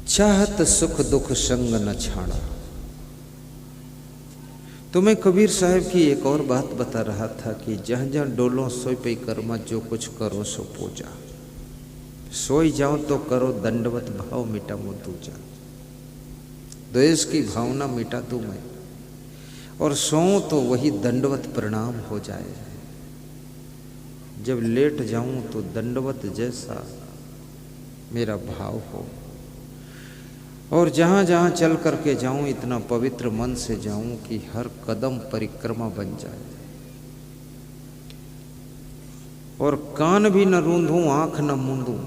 चाहत सुख दुख संग न छाड़ा। तो मैं कबीर साहब की एक और बात बता रहा था कि जहाँ जहाँ डोलो सोई पे कर्मा, जो कुछ करो सो पूजा। सोई जाओ तो करो दंडवत भाव मिटा मो दूजा। द्वेष की भावना मिटा दूं मैं, और सोऊं तो वही दंडवत प्रणाम हो जाए। जब लेट जाऊं तो दंडवत जैसा मेरा भाव हो, और जहाँ जहाँ चल करके जाऊं इतना पवित्र मन से जाऊं कि हर कदम परिक्रमा बन जाए। और कान भी न रूंधूं, आंख न मूंदूं।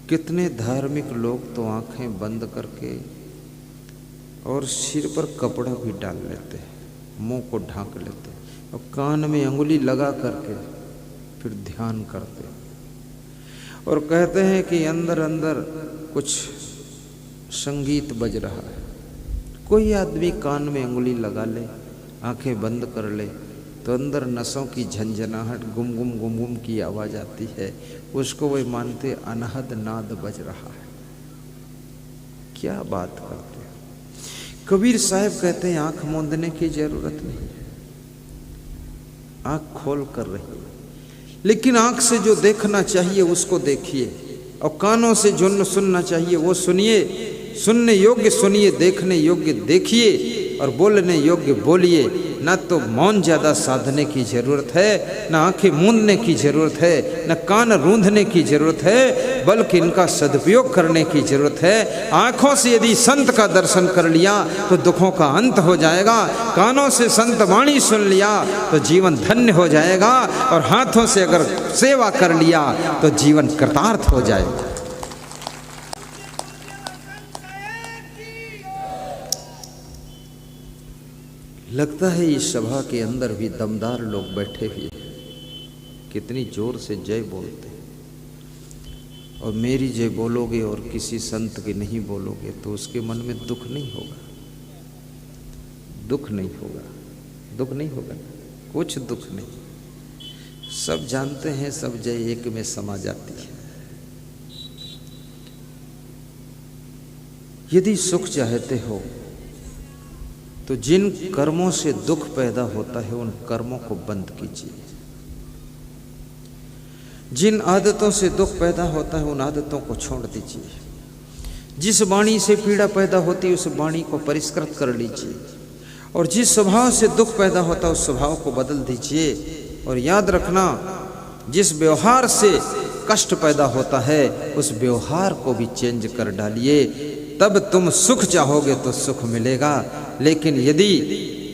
कितने धार्मिक लोग तो आंखें बंद करके और सिर पर कपड़ा भी डाल लेते हैं, मुंह को ढांक लेते हैं, और कान में अंगुली लगा करके फिर ध्यान करते हैं, और कहते हैं कि अंदर अंदर कुछ संगीत बज रहा है। कोई आदमी कान में अंगुली लगा ले, आंखें बंद कर ले, तो अंदर नसों की झंझनाहट, गुम गुम गुम गुम की आवाज़ आती है। उसको वे मानते अनहद नाद बज रहा है। क्या बात करते हैं। कबीर साहब कहते हैं आंख मूंदने की जरूरत नहीं है, आंख खोल कर रही, लेकिन आंख से जो देखना चाहिए उसको देखिए, और कानों से जो सुनना चाहिए वो सुनिए। सुनने योग्य सुनिए, देखने योग्य देखिए, और बोलने योग्य बोलिए। ना तो मौन ज़्यादा साधने की जरूरत है, ना आंखें मूंदने की जरूरत है, ना कान रूंधने की जरूरत है, बल्कि इनका सदुपयोग करने की जरूरत है। आंखों से यदि संत का दर्शन कर लिया तो दुखों का अंत हो जाएगा। कानों से संत वाणी सुन लिया तो जीवन धन्य हो जाएगा, और हाथों से अगर सेवा कर लिया तो जीवन कृतार्थ हो जाएगा। लगता है इस सभा के अंदर भी दमदार लोग बैठे हुए हैं। कितनी जोर से जय बोलते हैं। और मेरी जय बोलोगे और किसी संत की नहीं बोलोगे तो उसके मन में दुख नहीं होगा, दुख नहीं होगा, दुख नहीं होगा, कुछ दुख नहीं। सब जानते हैं, सब जय एक में समा जाती है। यदि सुख चाहते हो तो जिन कर्मों से दुख पैदा होता है उन कर्मों को बंद कीजिए। जिन आदतों से दुख पैदा होता है उन आदतों को छोड़ दीजिए। जिस वाणी से पीड़ा पैदा होती है उस वाणी को परिष्कृत कर लीजिए, और जिस स्वभाव से दुख पैदा होता है उस स्वभाव को बदल दीजिए। और याद रखना, जिस व्यवहार से कष्ट पैदा होता है उस व्यवहार को भी चेंज कर डालिए। तब तुम सुख चाहोगे तो सुख मिलेगा। लेकिन यदि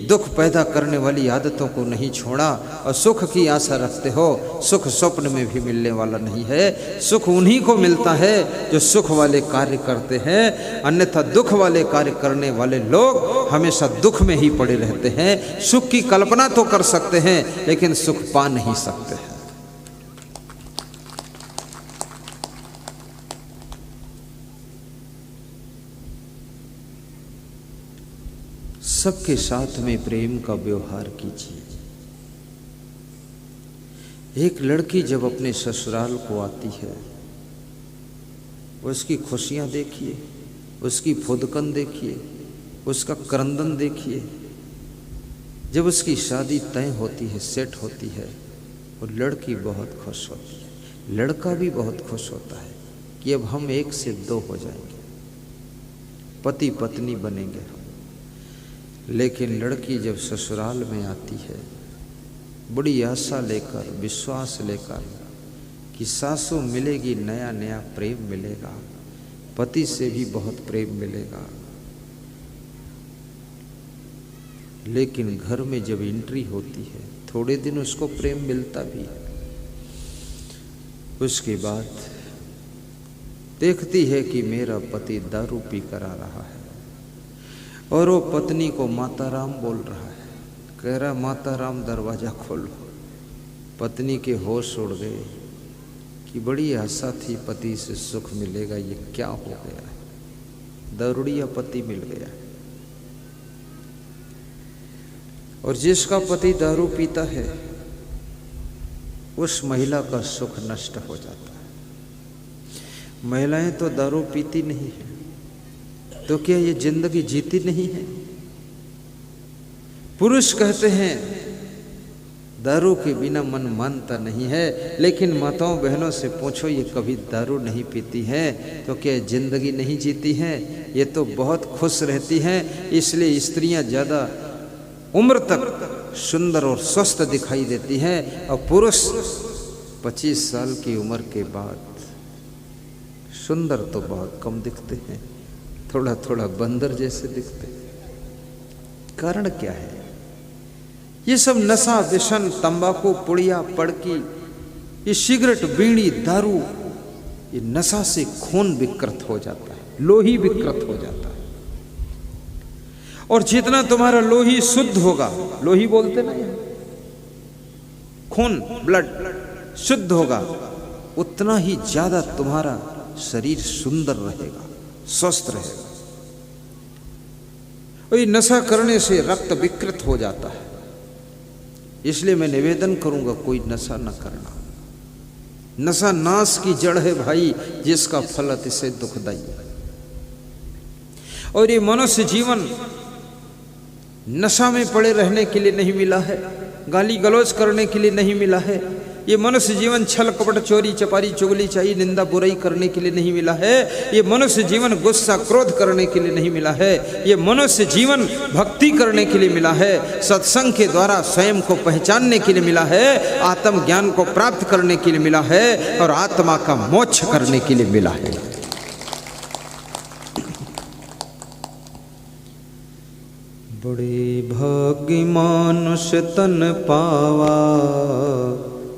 दुख पैदा करने वाली आदतों को नहीं छोड़ा और सुख की आशा रखते हो, सुख स्वप्न में भी मिलने वाला नहीं है। सुख उन्हीं को मिलता है जो सुख वाले कार्य करते हैं, अन्यथा दुख वाले कार्य करने वाले लोग हमेशा दुख में ही पड़े रहते हैं। सुख की कल्पना तो कर सकते हैं लेकिन सुख पा नहीं सकते हैं। सबके साथ में प्रेम का व्यवहार कीजिए। एक लड़की जब अपने ससुराल को आती है, उसकी खुशियां देखिए, उसकी फुदकन देखिए, उसका क्रंदन देखिए। जब उसकी शादी तय होती है, सेट होती है, वो लड़की बहुत खुश होती है, लड़का भी बहुत खुश होता है कि अब हम एक से दो हो जाएंगे, पति पत्नी बनेंगे हम। लेकिन लड़की जब ससुराल में आती है बड़ी आशा लेकर, विश्वास लेकर कि सासू मिलेगी, नया नया प्रेम मिलेगा, पति से भी बहुत प्रेम मिलेगा। लेकिन घर में जब एंट्री होती है थोड़े दिन उसको प्रेम मिलता भी है, उसके बाद देखती है कि मेरा पति दारू पी कर आ रहा है, और वो पत्नी को माता राम बोल रहा है, कह रहा माता राम दरवाजा खोलो। पत्नी के होश उड़ गए कि बड़ी आशा थी पति से सुख मिलेगा, ये क्या हो गया है, दारूड़िया पति मिल गया। और जिसका पति दारू पीता है उस महिला का सुख नष्ट हो जाता है। महिलाएं तो दारू पीती नहीं है, तो क्या ये जिंदगी जीती नहीं है? पुरुष कहते हैं दारू के बिना मन मानता नहीं है, लेकिन माताओं बहनों से पूछो ये कभी दारू नहीं पीती है तो क्या जिंदगी नहीं जीती है? ये तो बहुत खुश रहती हैं, इसलिए स्त्रियां ज़्यादा उम्र तक सुंदर और स्वस्थ दिखाई देती हैं, और पुरुष 25 साल की उम्र के बाद सुंदर तो बहुत कम दिखते हैं, थोड़ा थोड़ा बंदर जैसे दिखते हैं। कारण क्या है? ये सब नशा, व्यसन, तंबाकू, पुड़िया, पड़की, ये सिगरेट, बीड़ी, दारू, ये नशा से खून विकृत हो जाता है, लोही विकृत हो जाता है। और जितना तुम्हारा लोही शुद्ध होगा, लोही बोलते ना यहाँ, खून, ब्लड शुद्ध होगा, उतना ही ज्यादा तुम्हारा शरीर सुंदर रहेगा, स्वस्थ रहेगा। और ये नशा करने से रक्त विकृत हो जाता है, इसलिए मैं निवेदन करूंगा कोई नशा न करना। नशा नाश की जड़ है भाई, जिसका फल अतिशय दुखदायी है। और ये मनुष्य जीवन नशा में पड़े रहने के लिए नहीं मिला है, गाली गलौज करने के लिए नहीं मिला है। ये मनुष्य जीवन छल कपट, चोरी चपारी, चुगली चाई, निंदा बुराई करने के लिए नहीं मिला है। ये मनुष्य जीवन गुस्सा क्रोध करने के लिए नहीं मिला है। ये मनुष्य जीवन भक्ति करने के लिए मिला है, सत्संग के द्वारा स्वयं को पहचानने के लिए मिला है, आत्मज्ञान को प्राप्त करने के लिए मिला है, और आत्मा का मोक्ष करने के लिए मिला है। बड़े भाग्य मानुष तन पावा,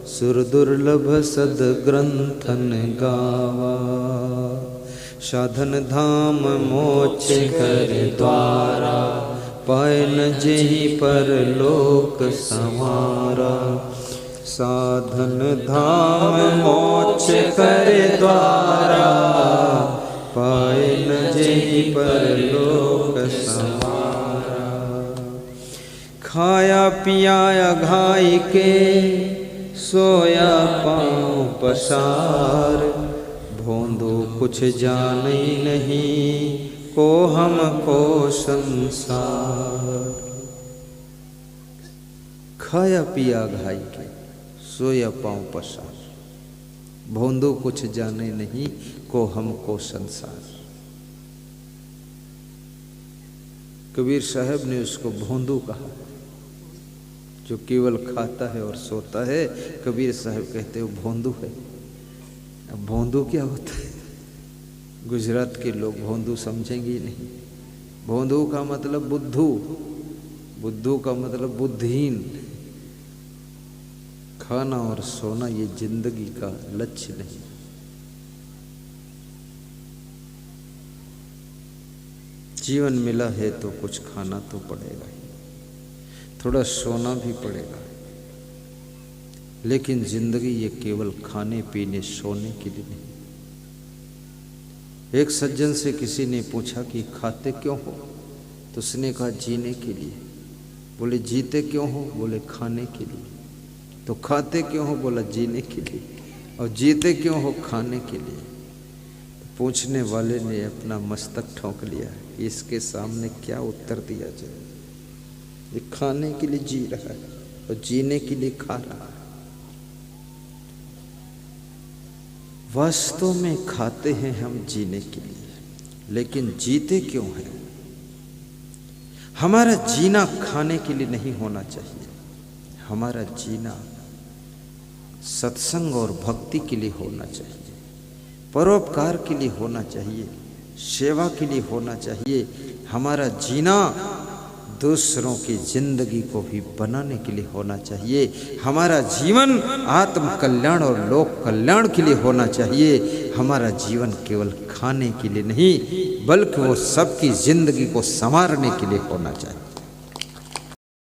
सुर दुर्लभ सद ग्रंथन गावा। साधन धाम मोक्ष कर द्वारा, पाए न जेहि पर लोक संवारा। साधन धाम मोक्ष कर द्वारा, पाए न जेहि पर लोक संवारा। खाया पियाया घाई के, सोया पाँव पसार। भोंदो कुछ जाने नहीं, को हमको संसार। खाया पिया घाई के, सोया पाँव पसार। भोंदो कुछ जाने नहीं, को हमको संसार। कबीर साहब ने उसको भोंदू कहा, जो केवल खाता है और सोता है। कबीर साहब कहते हो भोंदू है। अब भोंदू क्या होता है? गुजरात के लोग भोंदू समझेंगे ही नहीं। भोंदू का मतलब बुद्धू, बुद्धू का मतलब बुद्धिहीन। खाना और सोना ये जिंदगी का लक्ष्य नहीं। जीवन मिला है तो कुछ खाना तो पड़ेगा, थोड़ा सोना भी पड़ेगा, लेकिन जिंदगी ये केवल खाने पीने सोने के लिए नहीं। एक सज्जन से किसी ने पूछा कि खाते क्यों हो? तो उसने कहा जीने के लिए। बोले जीते क्यों हो? बोले खाने के लिए। तो खाते क्यों हो? बोला जीने के लिए। और जीते क्यों हो? खाने के लिए। तो पूछने वाले ने अपना मस्तक ठोंक लिया, इसके सामने क्या उत्तर दिया जाए? ये खाने के लिए जी रहा है और जीने के लिए खा रहा है। वास्तव में खाते हैं हम जीने के लिए, लेकिन जीते क्यों हैं? हमारा जीना खाने के लिए नहीं होना चाहिए। हमारा जीना सत्संग और भक्ति के लिए होना चाहिए, परोपकार के लिए होना चाहिए, सेवा के लिए होना चाहिए। हमारा जीना दूसरों की जिंदगी को भी बनाने के लिए होना चाहिए। हमारा जीवन आत्म कल्याण और लोक कल्याण के लिए होना चाहिए। हमारा जीवन केवल खाने के लिए नहीं, बल्कि वो सबकी जिंदगी को संवारने के लिए होना चाहिए।